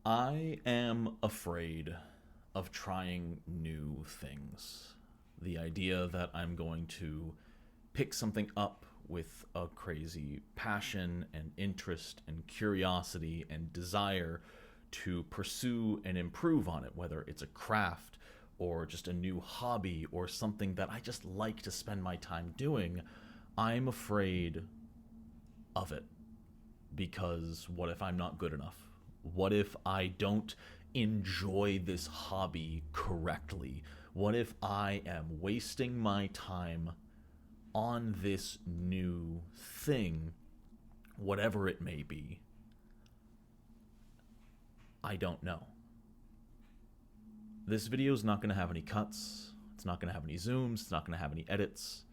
I am afraid of trying new things. The idea that I'm going to pick something up with a crazy passion and interest and curiosity and desire to pursue and improve on it, whether it's a craft or just a new hobby or something that I just like to spend my time doing, I'm afraid of it. Because what if I'm not good enough? What if I don't enjoy this hobby correctly? What if I am wasting my time on this new thing, whatever it may be? I don't know. This video is not going to have any cuts. It's not going to have any zooms. It's not going to have any edits.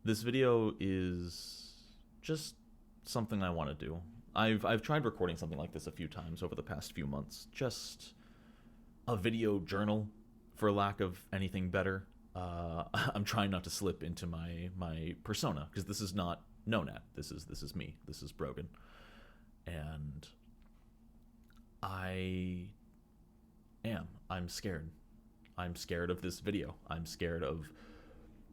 This video is just something I want to do. I've tried recording something like this a few times over the past few months. Just a video journal, for lack of anything better. I'm trying not to slip into my persona, because this is not Nonat. This is me. This is Brogan. And I'm scared. I'm scared of this video. I'm scared of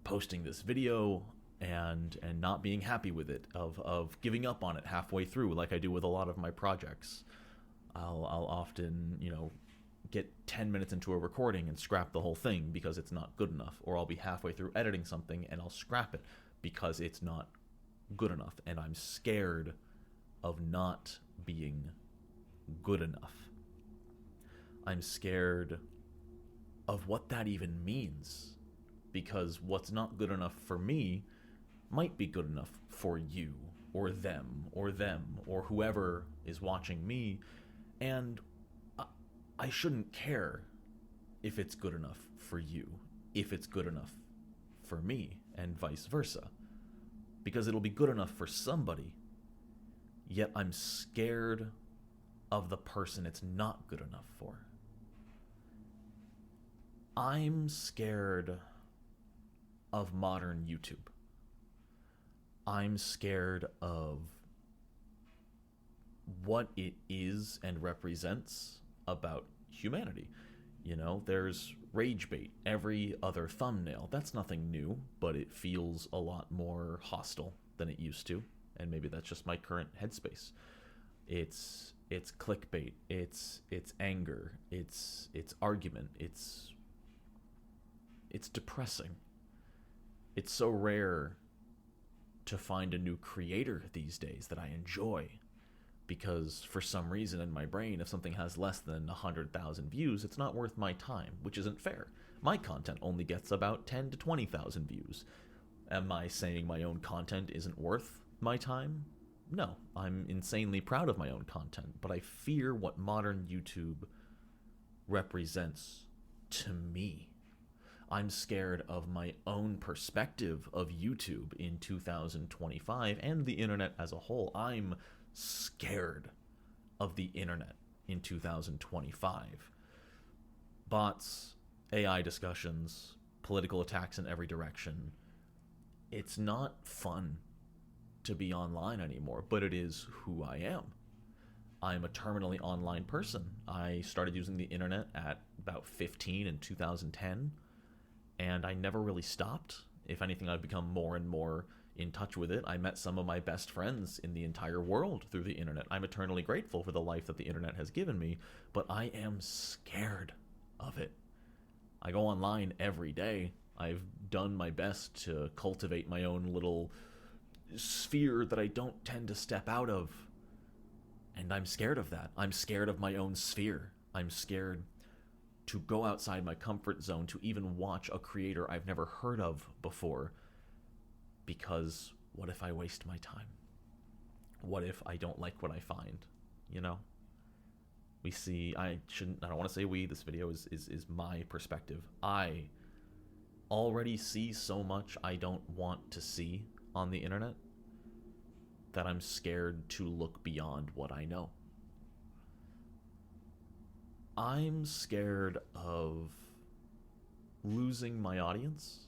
posting this video and not being happy with it, of giving up on it halfway through, like I do with a lot of my projects. I'll often, get 10 minutes into a recording and scrap the whole thing because it's not good enough, or I'll be halfway through editing something and I'll scrap it because it's not good enough, and I'm scared of not being good enough. I'm scared of what that even means, because what's not good enough for me might be good enough for you, or them, or whoever is watching me, and I shouldn't care if it's good enough for you, if it's good enough for me, and vice versa, because it'll be good enough for somebody, yet I'm scared of the person it's not good enough for. I'm scared of modern YouTube. I'm scared of what it is and represents about humanity. There's rage bait every other thumbnail. That's nothing new, but it feels a lot more hostile than it used to, and maybe that's just my current headspace. It's clickbait, it's anger, it's argument, it's depressing. It's so rare to find a new creator these days that I enjoy, because for some reason in my brain, if something has less than 100,000 views, it's not worth my time, which isn't fair. My content only gets about 10 to 20,000 views. Am I saying my own content isn't worth my time? No, I'm insanely proud of my own content, but I fear what modern YouTube represents to me. I'm scared of my own perspective of YouTube in 2025 and the internet as a whole. I'm scared of the internet in 2025. Bots, AI discussions, political attacks in every direction. It's not fun to be online anymore, but it is who I am. I'm a terminally online person. I started using the internet at about 15 in 2010. And I never really stopped. If anything, I've become more and more in touch with it. I met some of my best friends in the entire world through the internet. I'm eternally grateful for the life that the internet has given me, but I am scared of it. I go online every day. I've done my best to cultivate my own little sphere that I don't tend to step out of. And I'm scared of that. I'm scared of my own sphere. I'm scared to go outside my comfort zone, to even watch a creator I've never heard of before, because what if I waste my time? What if I don't like what I find? We see, I don't want to say we, this video is my perspective. I already see so much I don't want to see on the internet that I'm scared to look beyond what I know. I'm scared of losing my audience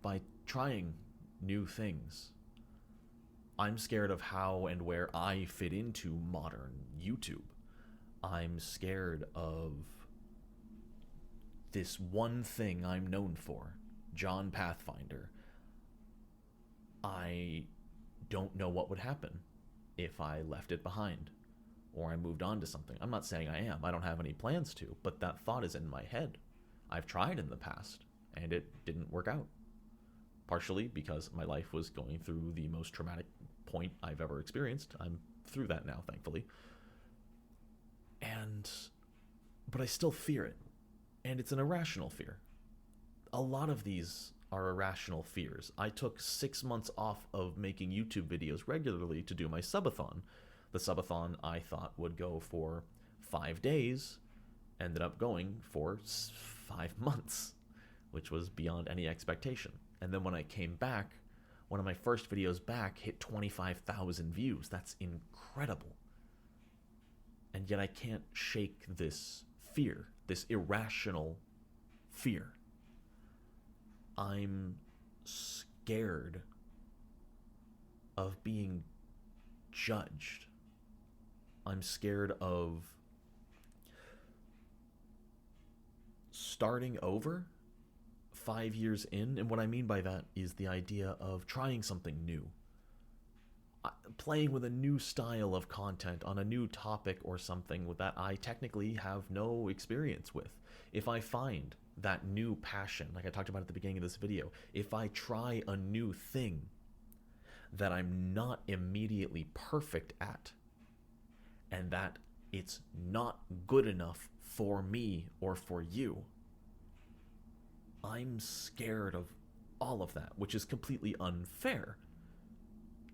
by trying new things. I'm scared of how and where I fit into modern YouTube. I'm scared of this one thing I'm known for, John Pathfinder. I don't know what would happen if I left it behind or I moved on to something. I'm not saying I am. I don't have any plans to, but that thought is in my head. I've tried in the past, and it didn't work out. Partially because my life was going through the most traumatic point I've ever experienced. I'm through that now, thankfully. But I still fear it. And it's an irrational fear. A lot of these are irrational fears. I took 6 months off of making YouTube videos regularly to do my subathon. The subathon I thought would go for 5 days, ended up going for 5 months, which was beyond any expectation. And then when I came back, one of my first videos back hit 25,000 views. That's incredible. And yet I can't shake this fear, this irrational fear. I'm scared of being judged. I'm scared of starting over 5 years in. And what I mean by that is the idea of trying something new. Playing with a new style of content on a new topic or something that I technically have no experience with. If I find that new passion, like I talked about at the beginning of this video, if I try a new thing that I'm not immediately perfect at, and that it's not good enough for me or for you, I'm scared of all of that, which is completely unfair.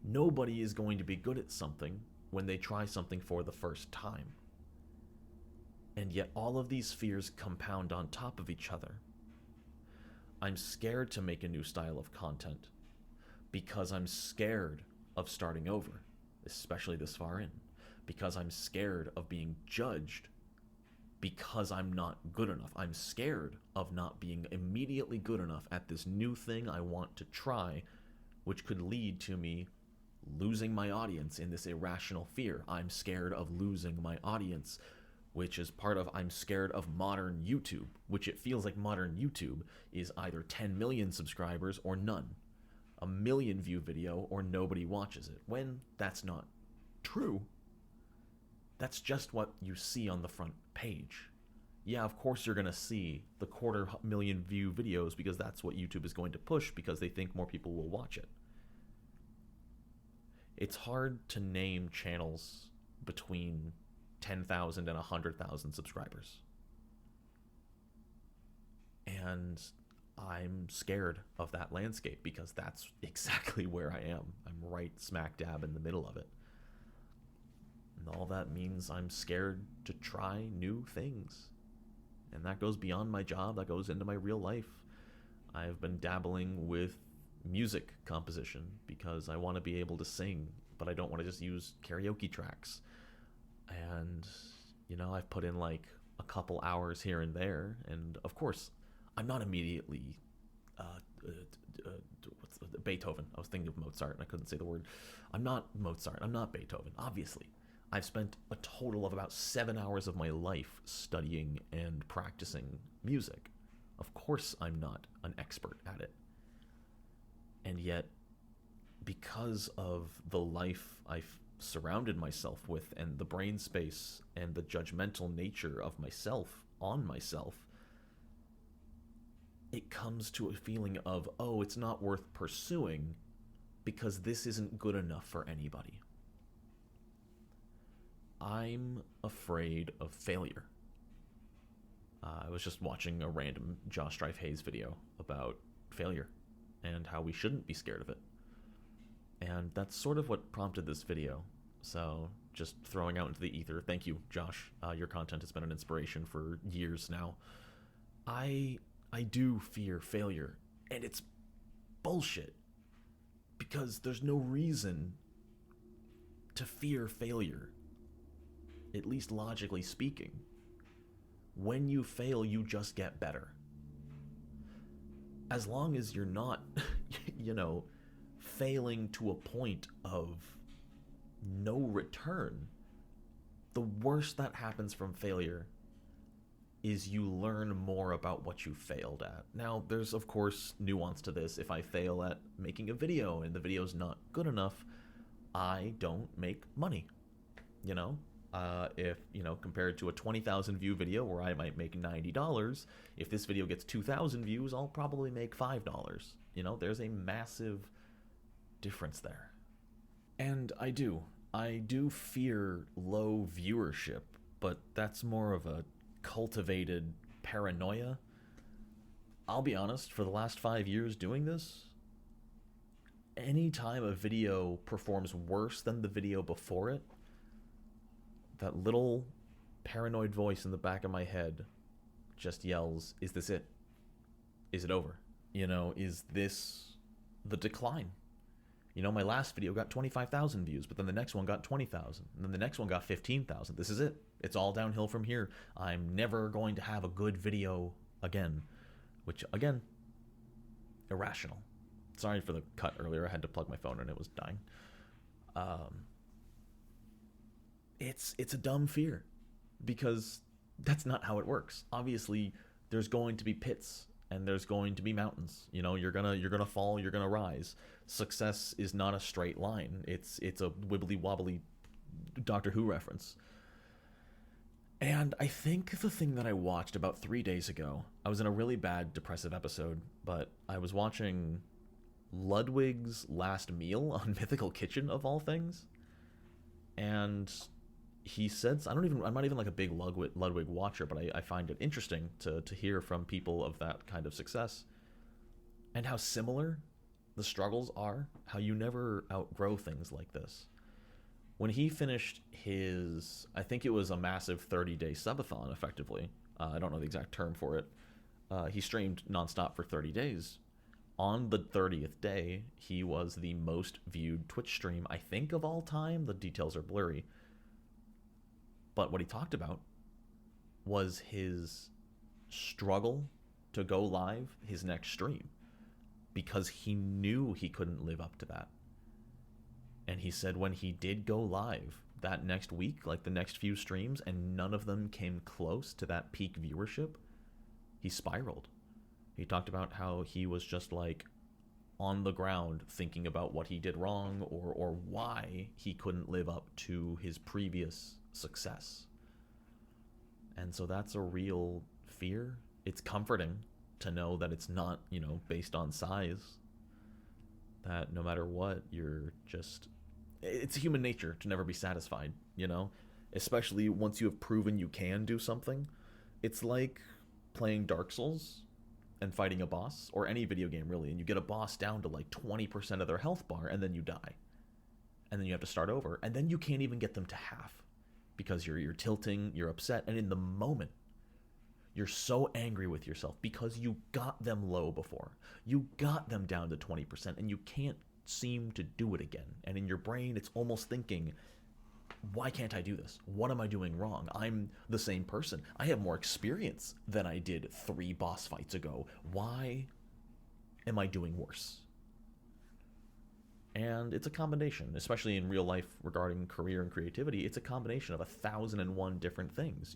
Nobody is going to be good at something when they try something for the first time. And yet all of these fears compound on top of each other. I'm scared to make a new style of content because I'm scared of starting over, especially this far in. Because I'm scared of being judged because I'm not good enough. I'm scared of not being immediately good enough at this new thing I want to try, which could lead to me losing my audience in this irrational fear. I'm scared of losing my audience, which is part of I'm scared of modern YouTube, which it feels like modern YouTube is either 10 million subscribers or none, a 1 million view video or nobody watches it, when that's not true. That's just what you see on the front page. Yeah, of course you're going to see the 250,000 view videos because that's what YouTube is going to push because they think more people will watch it. It's hard to name channels between 10,000 and 100,000 subscribers. And I'm scared of that landscape because that's exactly where I am. I'm right smack dab in the middle of it. And all that means I'm scared to try new things. And that goes beyond my job, that goes into my real life. I've been dabbling with music composition because I want to be able to sing, but I don't want to just use karaoke tracks. And, you know, I've put in like a couple hours here and there, and of course, I'm not immediately Beethoven. I was thinking of Mozart and I couldn't say the word. I'm not Mozart. I'm not Beethoven, obviously. I've spent a total of about 7 hours of my life studying and practicing music. Of course I'm not an expert at it. And yet, because of the life I've surrounded myself with and the brain space and the judgmental nature of myself on myself, it comes to a feeling of, oh, it's not worth pursuing because this isn't good enough for anybody. I'm afraid of failure. I was just watching a random Josh Strife Hayes video about failure and how we shouldn't be scared of it. And that's sort of what prompted this video. So just throwing out into the ether. Thank you, Josh. Your content has been an inspiration for years now. I do fear failure, and it's bullshit because there's no reason to fear failure, at least logically speaking. When you fail, you just get better. As long as you're not, failing to a point of no return, the worst that happens from failure is you learn more about what you failed at. Now, there's of course nuance to this. If I fail at making a video and the video's not good enough, I don't make money. You know, if compared to a 20,000 view video where I might make $90, if this video gets 2,000 views, I'll probably make $5. There's a massive difference there. And I do fear low viewership, but that's more of a cultivated paranoia. I'll be honest, for the last 5 years doing this, anytime a video performs worse than the video before it, that little paranoid voice in the back of my head just yells, is this it? Is it over? Is this the decline? My last video got 25,000 views, but then the next one got 20,000, and then the next one got 15,000. This is it. It's all downhill from here. I'm never going to have a good video again, which, again, irrational. Sorry for the cut earlier. I had to plug my phone and it was dying. It's a dumb fear, because that's not how it works. Obviously, there's going to be pits and there's going to be mountains. You're gonna fall, you're gonna rise. Success is not a straight line. It's a wibbly wobbly Doctor Who reference. And I think the thing that I watched about 3 days ago, I was in a really bad depressive episode, but I was watching Ludwig's Last Meal on Mythical Kitchen, of all things. And he said, I'm not even like a big Ludwig watcher, but I find it interesting to hear from people of that kind of success and how similar the struggles are, how you never outgrow things like this. When he finished his, I think it was a massive 30-day subathon, effectively. I don't know the exact term for it. He streamed nonstop for 30 days. On the 30th day, he was the most viewed Twitch stream, I think, of all time. The details are blurry. But what he talked about was his struggle to go live his next stream, because he knew he couldn't live up to that. And he said when he did go live that next week, like the next few streams, and none of them came close to that peak viewership, he spiraled. He talked about how he was just like on the ground thinking about what he did wrong, or why he couldn't live up to his previous success. And so that's a real fear. It's comforting to know that it's not, based on size. That no matter what, it's human nature to never be satisfied, especially once you have proven you can do something. It's like playing Dark Souls and fighting a boss, or any video game really, and you get a boss down to like 20% of their health bar, and then you die. And then you have to start over, and then you can't even get them to half, because you're tilting, you're upset, and in the moment, you're so angry with yourself because you got them low before. You got them down to 20%, and you can't seem to do it again. And in your brain, it's almost thinking, why can't I do this? What am I doing wrong? I'm the same person. I have more experience than I did 3 boss fights ago. Why am I doing worse? And it's a combination, especially in real life regarding career and creativity, it's a combination of 1,001 different things,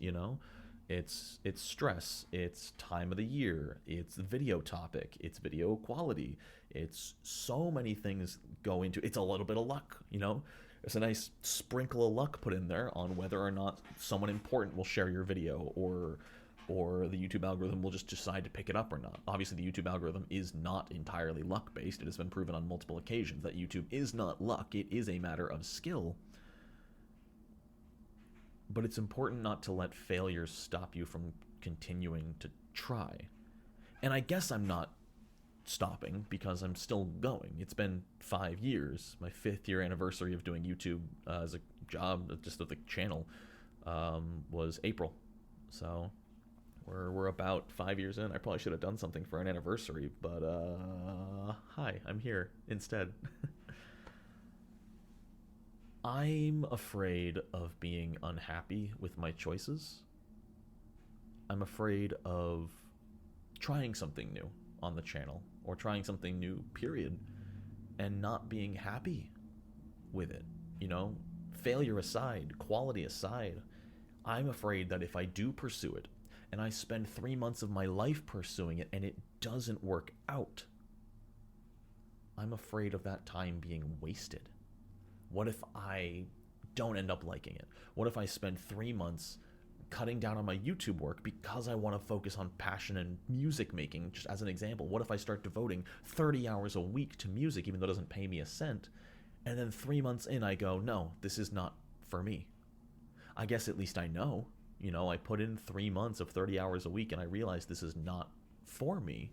It's stress, it's time of the year, it's video topic, it's video quality, it's so many things go into it's a little bit of luck, There's a nice sprinkle of luck put in there on whether or not someone important will share your video, or the YouTube algorithm will just decide to pick it up or not. Obviously, the YouTube algorithm is not entirely luck-based. It has been proven on multiple occasions that YouTube is not luck. It is a matter of skill. But it's important not to let failures stop you from continuing to try. And I guess I'm not stopping, because I'm still going. It's been 5 years. My 5th year anniversary of doing YouTube as a job, just of the channel, was April. So we're about 5 years in. I probably should have done something for an anniversary, but hi, I'm here instead. I'm afraid of being unhappy with my choices. I'm afraid of trying something new on the channel, or trying something new, period, and not being happy with it. failure aside, quality aside, I'm afraid that if I do pursue it and I spend 3 months of my life pursuing it and it doesn't work out, I'm afraid of that time being wasted. What if I don't end up liking it? What if I spend 3 months cutting down on my YouTube work because I want to focus on passion and music making, just as an example? What if I start devoting 30 hours a week to music, even though it doesn't pay me a cent, and then 3 months in I go, no, this is not for me? I guess at least I know. I put in 3 months of 30 hours a week and I realize this is not for me.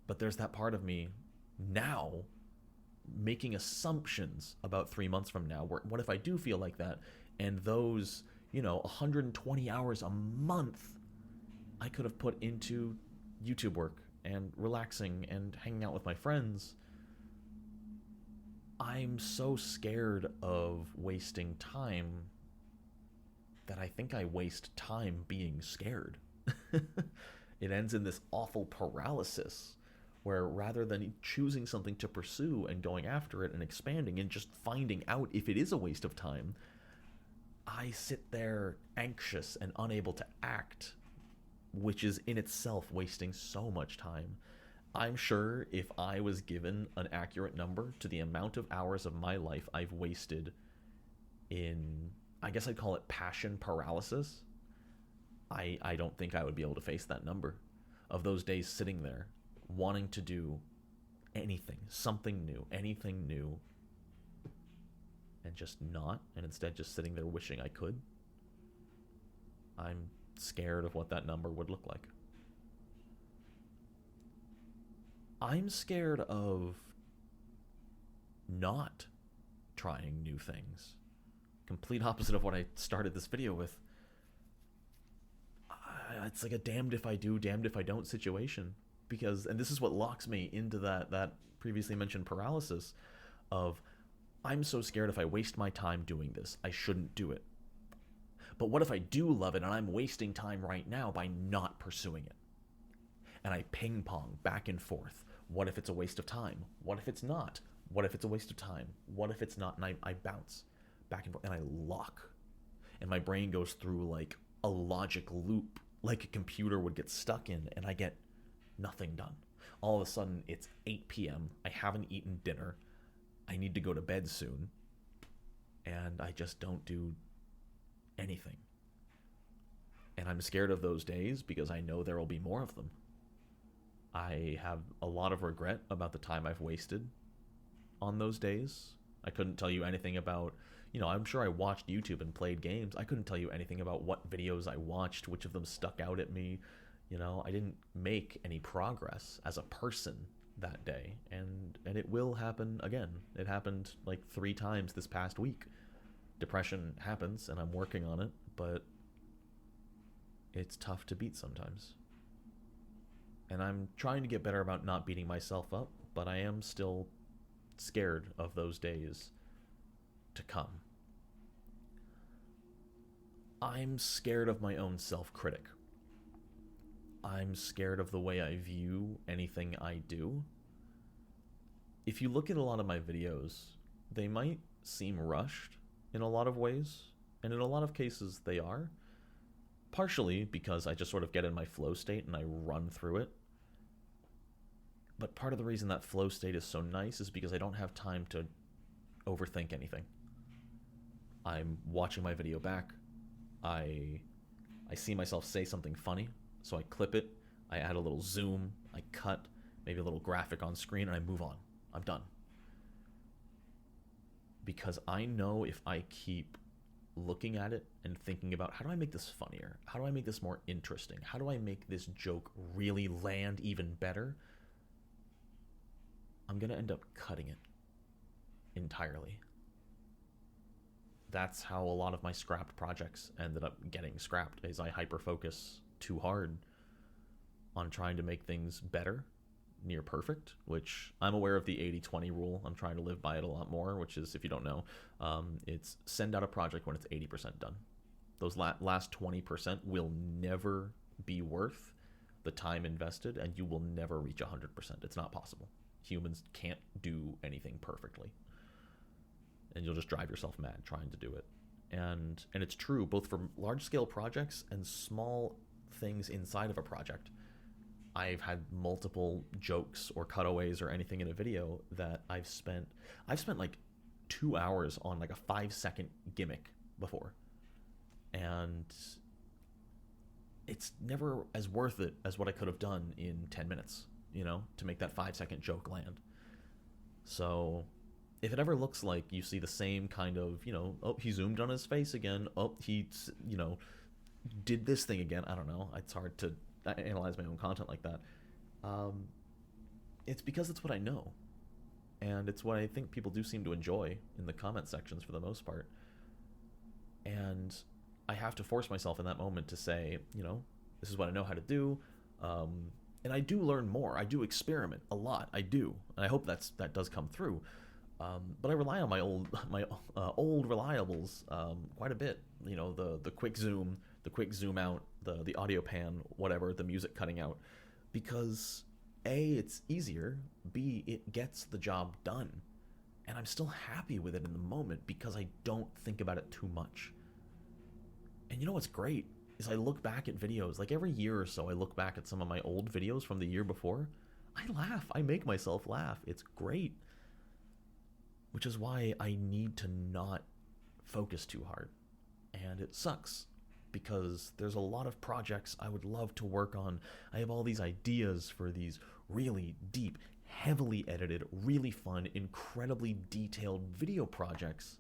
But there's that part of me now making assumptions about 3 months from now. What if I do feel like that? And those, 120 hours a month I could have put into YouTube work and relaxing and hanging out with my friends. I'm so scared of wasting time that I think I waste time being scared. It ends in this awful paralysis where rather than choosing something to pursue and going after it and expanding and just finding out if it is a waste of time, I sit there anxious and unable to act, which is in itself wasting so much time. I'm sure if I was given an accurate number to the amount of hours of my life I've wasted in, I guess I'd call it passion paralysis, I don't think I would be able to face that number of those days sitting there wanting to do anything, something new, anything new, and just not, and instead just sitting there wishing I could. I'm scared of what that number would look like. I'm scared of not trying new things. Complete opposite of what I started this video with. It's like a damned if I do, damned if I don't situation. Because, and this is what locks me into that previously mentioned paralysis of, I'm so scared if I waste my time doing this, I shouldn't do it. But what if I do love it and I'm wasting time right now by not pursuing it? And I ping pong back and forth. What if it's a waste of time? What if it's not? What if it's a waste of time? What if it's not? And I bounce back and forth and I lock. And my brain goes through like a logic loop, like a computer would get stuck in, and I get nothing done. All of a sudden, it's 8 p.m. I haven't eaten dinner. I need to go to bed soon. And I just don't do anything. And I'm scared of those days because I know there will be more of them. I have a lot of regret about the time I've wasted on those days. I couldn't tell you anything about, I'm sure I watched YouTube and played games. I couldn't tell you anything about what videos I watched, which of them stuck out at me. I didn't make any progress as a person that day. And it will happen again. It happened like 3 times this past week. Depression happens and I'm working on it, but it's tough to beat sometimes. And I'm trying to get better about not beating myself up, but I am still scared of those days to come. I'm scared of my own self-critic. I'm scared of the way I view anything I do. If you look at a lot of my videos, they might seem rushed in a lot of ways, and in a lot of cases they are. Partially because I just sort of get in my flow state and I run through it. But part of the reason that flow state is so nice is because I don't have time to overthink anything. I'm watching my video back. I see myself say something funny, so I clip it. I add a little zoom. I cut, maybe a little graphic on screen, and I move on. I'm done. Because I know if I keep looking at it and thinking about how do I make this funnier? How do I make this more interesting? How do I make this joke really land even better? I'm going to end up cutting it entirely. That's how a lot of my scrapped projects ended up getting scrapped, is I hyper-focus too hard on trying to make things better, near perfect, which I'm aware of the 80-20 rule. I'm trying to live by it a lot more, which is, if you don't know, it's send out a project when it's 80% done. Those last 20% will never be worth the time invested, and you will never reach 100%. It's not possible. Humans can't do anything perfectly. and you'll just drive yourself mad trying to do it. And it's true both for large scale projects and small things inside of a project. I've had multiple jokes or cutaways or anything in a video that I've spent like 2 hours on like a 5 second gimmick before. And it's never as worth it as what I could have done in 10 minutes, to make that 5 second joke land. So if it ever looks like you see the same kind of, oh, he zoomed on his face again, oh, he, did this thing again, I don't know, it's hard to analyze my own content like that. It's because it's what I know. And it's what I think people do seem to enjoy in the comment sections for the most part. And I have to force myself in that moment to say, this is what I know how to do. And I do learn more. I do experiment a lot. I do. And I hope that does come through. But I rely on my old reliables quite a bit. The quick zoom, the quick zoom out, the audio pan, whatever, the music cutting out. Because A, it's easier. B, it gets the job done. And I'm still happy with it in the moment because I don't think about it too much. And you know what's great is I look back at videos, like every year or so I look back at some of my old videos from the year before. I laugh. I make myself laugh. It's great. Which is why I need to not focus too hard. And it sucks because there's a lot of projects I would love to work on. I have all these ideas for these really deep, heavily edited, really fun, incredibly detailed video projects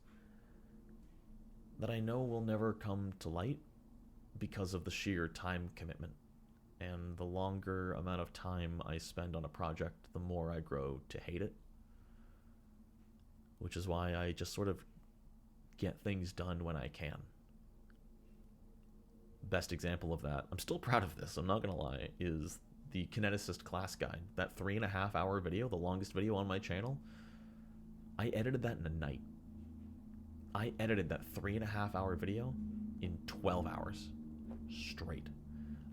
that I know will never come to light because of the sheer time commitment. And the longer amount of time I spend on a project, the more I grow to hate it. Which is why I just sort of get things done when I can. Best example of that, I'm still proud of this, I'm not gonna lie, is the Kineticist class guide. That 3.5 hour video, the longest video on my channel, I edited that in a night. I edited that 3.5 hour video in 12 hours straight.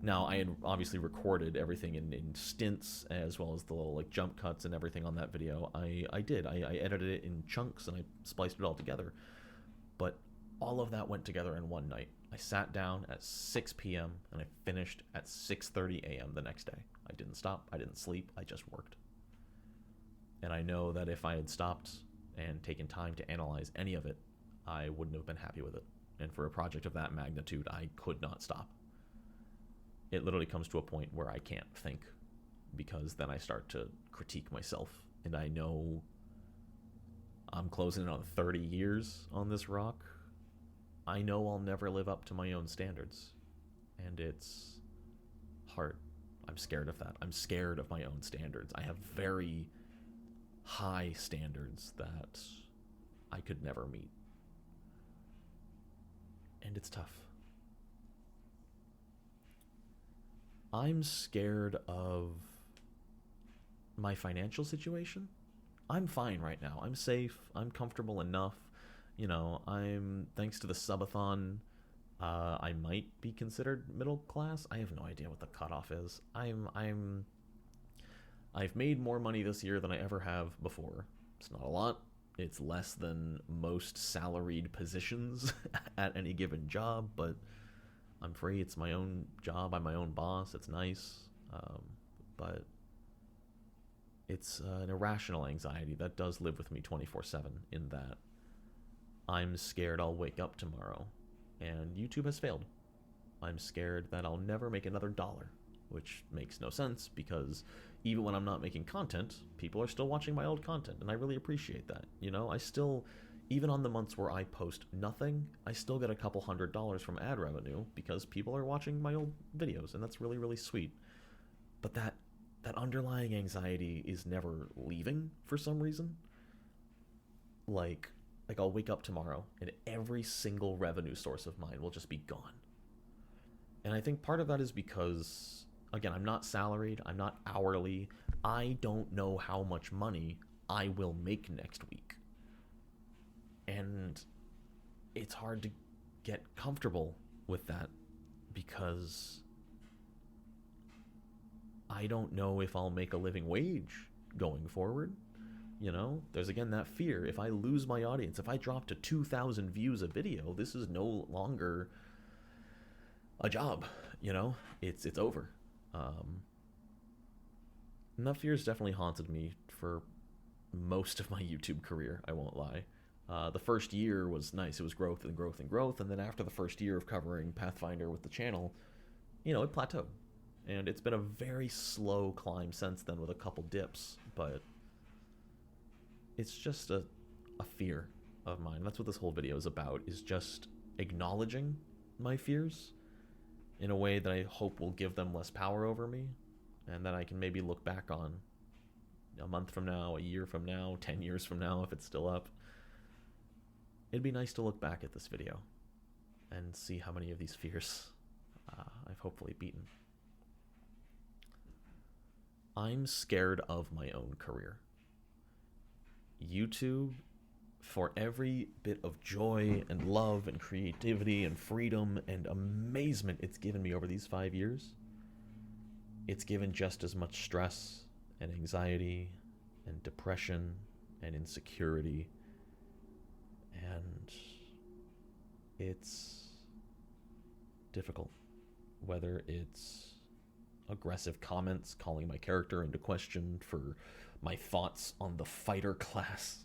Now, I had obviously recorded everything in stints, as well as the little like jump cuts and everything on that video. I edited it in chunks and I spliced it all together. But all of that went together in one night. I sat down at 6 p.m. and I finished at 6:30 a.m. the next day. I didn't stop, I didn't sleep, I just worked. And I know that if I had stopped and taken time to analyze any of it, I wouldn't have been happy with it. And for a project of that magnitude, I could not stop. It literally comes to a point where I can't think, because then I start to critique myself. And I know I'm closing in on 30 years on this rock. I know I'll never live up to my own standards. And it's hard. I'm scared of that. I'm scared of my own standards. I have very high standards that I could never meet. And it's tough. I'm scared of my financial situation. I'm fine right now. I'm safe. I'm comfortable enough. I'm, thanks to the subathon, I might be considered middle class. I have no idea what the cutoff is. I've made more money this year than I ever have before. It's not a lot. It's less than most salaried positions at any given job, but I'm free. It's my own job. I'm my own boss. It's nice. But it's an irrational anxiety that does live with me 24/7, in that I'm scared I'll wake up tomorrow and YouTube has failed. I'm scared that I'll never make another dollar, which makes no sense because even when I'm not making content, people are still watching my old content, and I really appreciate that. I still, even on the months where I post nothing, I still get a couple $100 from ad revenue because people are watching my old videos, and that's really, really sweet. But that underlying anxiety is never leaving for some reason. Like I'll wake up tomorrow and every single revenue source of mine will just be gone. And I think part of that is because, again, I'm not salaried, I'm not hourly, I don't know how much money I will make next week. And it's hard to get comfortable with that because I don't know if I'll make a living wage going forward. You know, there's again that fear. If I lose my audience, if I drop to 2,000 views a video, this is no longer a job. You know, it's over. Um, and that fear has definitely haunted me for most of my YouTube career. I won't lie. The first year was nice. It was growth and growth and growth. And then after the first year of covering Pathfinder with the channel, you know, it plateaued. And it's been a very slow climb since then with a couple dips. But it's just a fear of mine. That's what this whole video is about, is just acknowledging my fears in a way that I hope will give them less power over me, and that I can maybe look back on a month from now, a year from now, 10 years from now, if it's still up. It'd be nice to look back at this video and see how many of these fears I've hopefully beaten. I'm scared of my own career. YouTube, for every bit of joy and love and creativity and freedom and amazement it's given me over these 5 years, it's given just as much stress and anxiety and depression and insecurity. And it's difficult. Whether it's aggressive comments calling my character into question for my thoughts on the fighter class,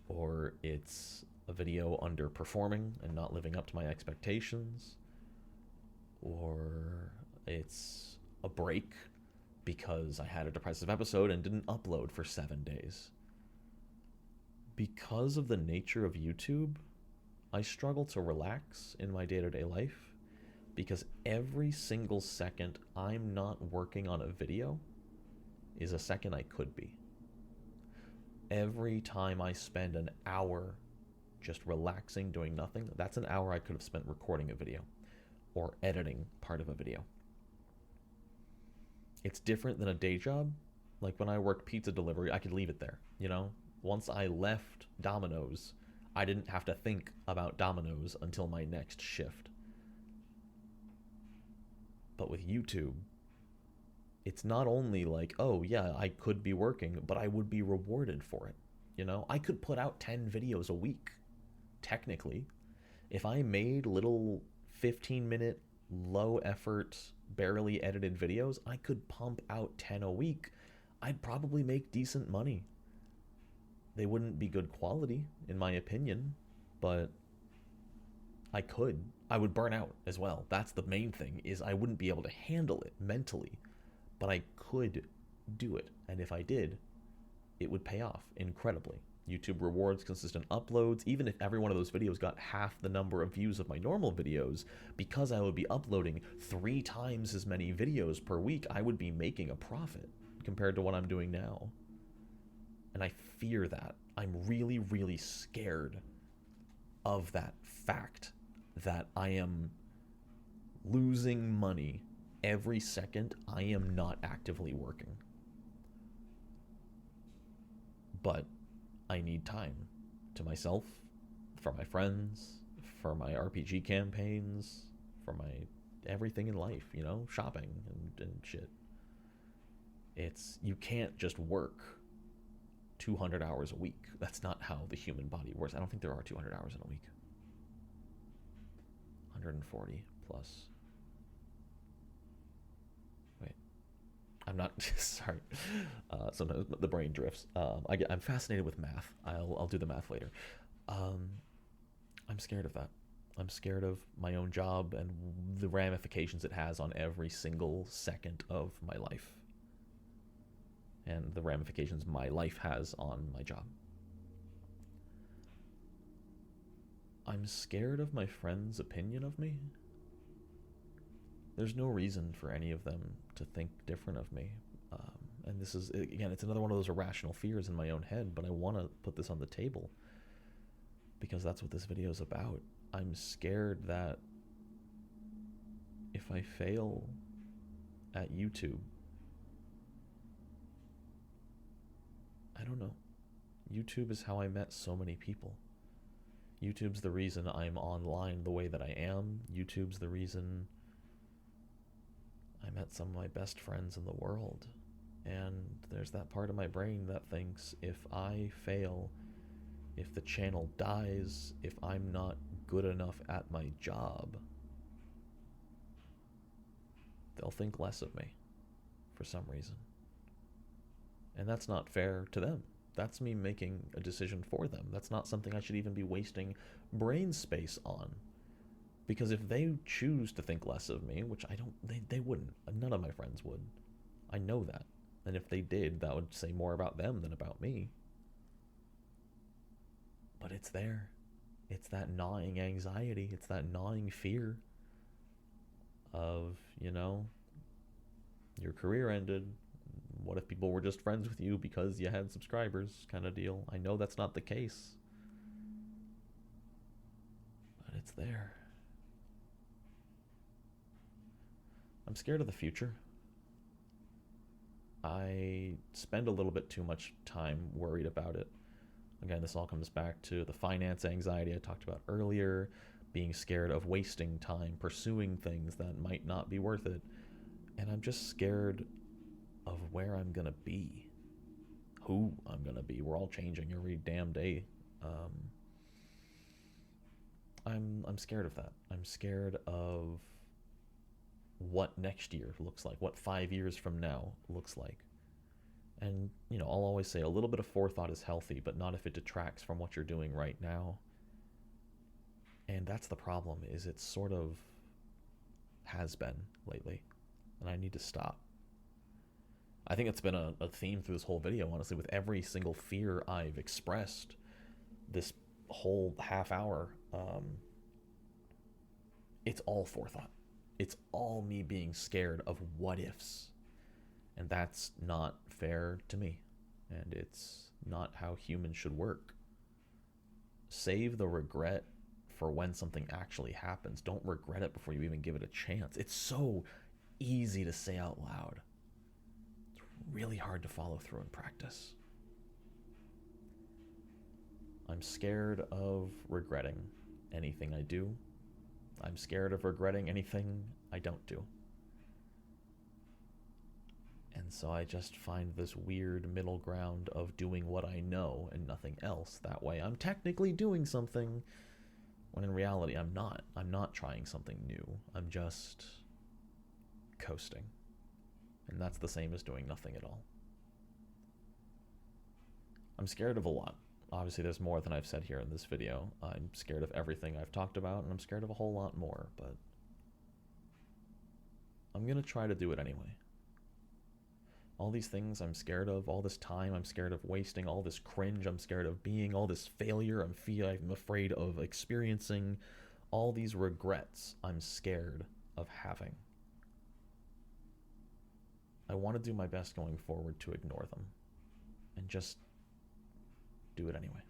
or it's a video underperforming and not living up to my expectations, or it's a break because I had a depressive episode and didn't upload for 7 days. Because of the nature of YouTube, I struggle to relax in my day-to-day life, because every single second I'm not working on a video is a second I could be. Every time I spend an hour just relaxing, doing nothing, that's an hour I could have spent recording a video or editing part of a video. It's different than a day job. Like when I worked pizza delivery, I could leave it there, you know? Once I left Domino's, I didn't have to think about Domino's until my next shift. But with YouTube, it's not only like, oh yeah, I could be working, but I would be rewarded for it. You know, I could put out 10 videos a week, technically. If I made little 15-minute, low-effort, barely edited videos, I could pump out 10 a week. I'd probably make decent money. They wouldn't be good quality, in my opinion, but I could. I would burn out as well. That's the main thing, is I wouldn't be able to handle it mentally, but I could do it. And if I did, it would pay off incredibly. YouTube rewards consistent uploads. Even if every one of those videos got half the number of views of my normal videos, because I would be uploading 3 times as many videos per week, I would be making a profit compared to what I'm doing now. And I fear that. I'm really, really scared of that fact that I am losing money every second I am not actively working. But I need time to myself, for my friends, for my RPG campaigns, for my everything in life, you know, shopping and shit. You can't just work 200 hours a week. That's not how the human body works. I don't think there are 200 hours in a week. 140 plus. Wait, I'm not sorry. Sometimes the brain drifts. I'm fascinated with math. I'll do the math later. I'm scared of that. I'm scared of my own job and the ramifications it has on every single second of my life, and the ramifications my life has on my job. I'm scared of my friends' opinion of me. There's no reason for any of them to think different of me. And this is, again, it's another one of those irrational fears in my own head, but I want to put this on the table because that's what this video is about. I'm scared that if I fail at YouTube, I don't know. YouTube is how I met so many people. YouTube's the reason I'm online the way that I am. YouTube's the reason I met some of my best friends in the world. And there's that part of my brain that thinks if I fail, if the channel dies, if I'm not good enough at my job, they'll think less of me for some reason. And that's not fair to them. That's me making a decision for them. That's not something I should even be wasting brain space on. Because if they choose to think less of me, which I don't, they wouldn't. None of my friends would. I know that. And if they did, that would say more about them than about me. But it's there. It's that gnawing anxiety. It's that gnawing fear of, your career ended. What if people were just friends with you because you had subscribers kind of deal? I know that's not the case. But it's there. I'm scared of the future. I spend a little bit too much time worried about it. Again, this all comes back to the finance anxiety I talked about earlier, being scared of wasting time pursuing things that might not be worth it. And I'm just scared of where I'm going to be, who I'm going to be. We're all changing every damn day. I'm scared of that. I'm scared of what next year looks like, what 5 years from now looks like. And, I'll always say a little bit of forethought is healthy, but not if it detracts from what you're doing right now. And that's the problem, is it sort of has been lately. And I need to stop. I think it's been a theme through this whole video, honestly, with every single fear I've expressed this whole half hour. It's all forethought. It's all me being scared of what ifs. And that's not fair to me. And it's not how humans should work. Save the regret for when something actually happens. Don't regret it before you even give it a chance. It's so easy to say out loud. It's really hard to follow through in practice. I'm scared of regretting anything I do. I'm scared of regretting anything I don't do. And so I just find this weird middle ground of doing what I know and nothing else. That way I'm technically doing something, when in reality I'm not. I'm not trying something new. I'm just coasting. And that's the same as doing nothing at all. I'm scared of a lot. Obviously there's more than I've said here in this video. I'm scared of everything I've talked about, and I'm scared of a whole lot more, but I'm gonna try to do it anyway. All these things I'm scared of, all this time I'm scared of wasting, all this cringe I'm scared of being, all this failure I'm afraid of experiencing, all these regrets I'm scared of having. I want to do my best going forward to ignore them and just do it anyway.